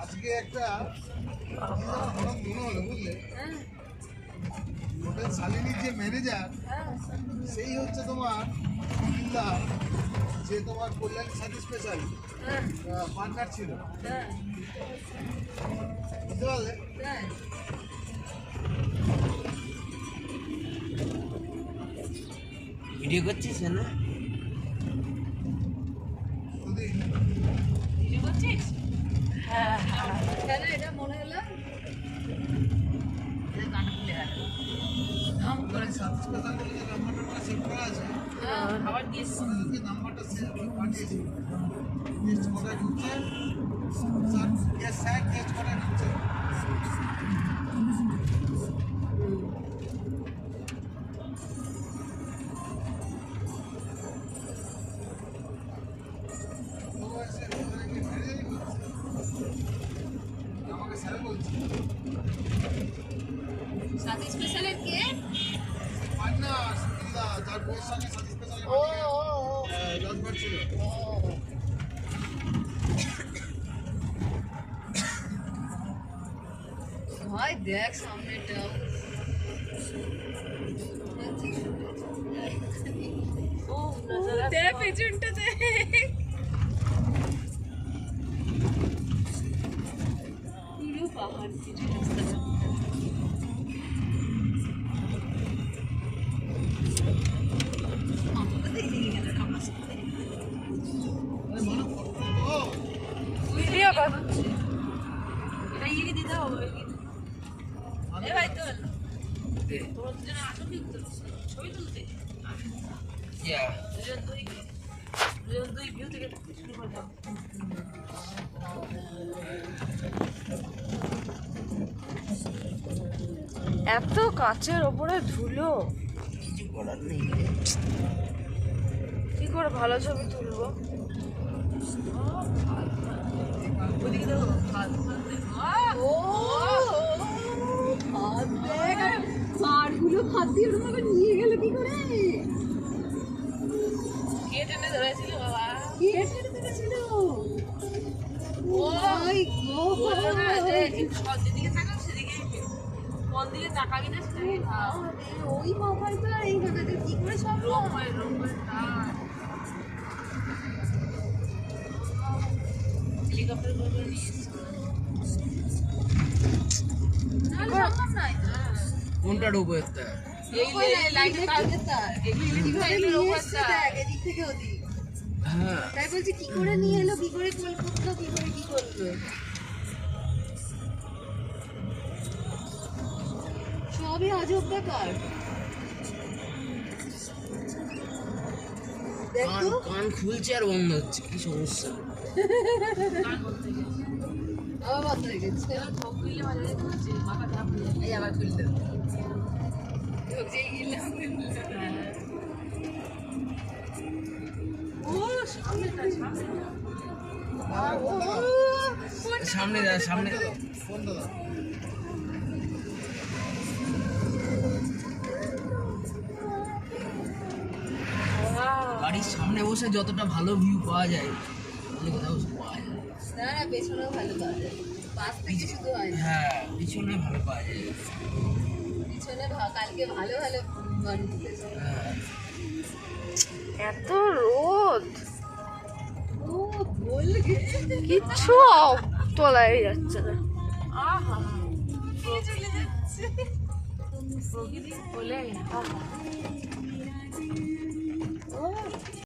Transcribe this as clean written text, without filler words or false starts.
আজকে একটা বুঝলে হোটেল শালিনীর যে ম্যানেজার সেই হচ্ছে তোমার যে তোমার কল্যাণ সাথী স্পেশাল পার্টনার ছিল, বুঝতে পারলে? ভিডিও করছিস না? ভিডিও করছিস? হ্যাঁ কেন এটা মনে হলো গান খুলে গেল নাম করে সাথী স্পেশাল বলে যে নাম্বারটা সেভ করা আছে, খাবার দিয়েছি নাম্বারটা সেভ পাঠিয়েছি। টেস্ট কোথায় ঢুকছে স্যার? ইয়েস স্যার, টেস্ট কোথায় ঢুকছে? আমাকে স্যার বলছে সাথী স্পেশালের কে? পার্টনার সুকিন্দা, যার বউয়ের সঙ্গে সাথী স্পেশাল ও লঞ্চবার ছিল। ভাই দেখ সামনেটা ও দেখ পেছনটা দেখ পুরো পাহাড় কিছু রাস্তা ভিডিও করছি এটা ইয়ে দিতে হবে এ ভাই তোর তোর জন্য আসল ছবি তুলতে দুই ভিউ থেকে শুরু করলাম। এত কাচের ওপরে ধুলো, কিছু করার নেই। কি করে ভালো ছবি তুলবো? ওদিকে দেখো পাড়গুলো হাত দিয়ে ওরকম নিয়ে গেল কি করে? কে টেনে ধরেছিল বাবা? কে টেনে ধরেছিল? ওই গো বলো না যে সব যেদিকে তাকাও সেদিকে কোন দিকে তাকাবি না সেদিকে খাও। ওই মোবাইলটা এইভাবে কি করে সব রোমাই হেলিকপ্টার করে নিয়ে কোনটা ডুবো একটা? এই লাইট টার্গেটটা এগুলো রোবটটা এদিক থেকে ওদিক। হ্যাঁ, তাই বলছি কি করে নিয়ে এলো, কি করে কল করলো, কি করে কি করলো? সবই আজব ব্যাপার। দেখ তো কান খুলছে আর বন্ধ হচ্ছে, কি সমস্যা? আবার বন্ধ হয়ে গেছে। খুললে ভালো হচ্ছে, মাথা খারাপ হয়ে যায়। এই আবার খুললো। সামনে যা, সামনে ফোনটা দাও। গাড়ির সামনে বসে যতটা ভালো ভিউ পাওয়া যায় অন্য কোথাও পাওয়া যায় না না, পেছনেও ভালো পাওয়া যায়, পাশ থেকে শুধু হয় না। হ্যাঁ, পিছনে ভালো পাওয়া যায়। পিছনে কালকে ভালো ভালো মানুষ উঠেছে। হ্যাঁ, এত রোদ, ও বলগে কিচ্ছু তোলাই যাচ্ছে না। আহা চলে যাচ্ছে প্রকৃতি বলে। আহা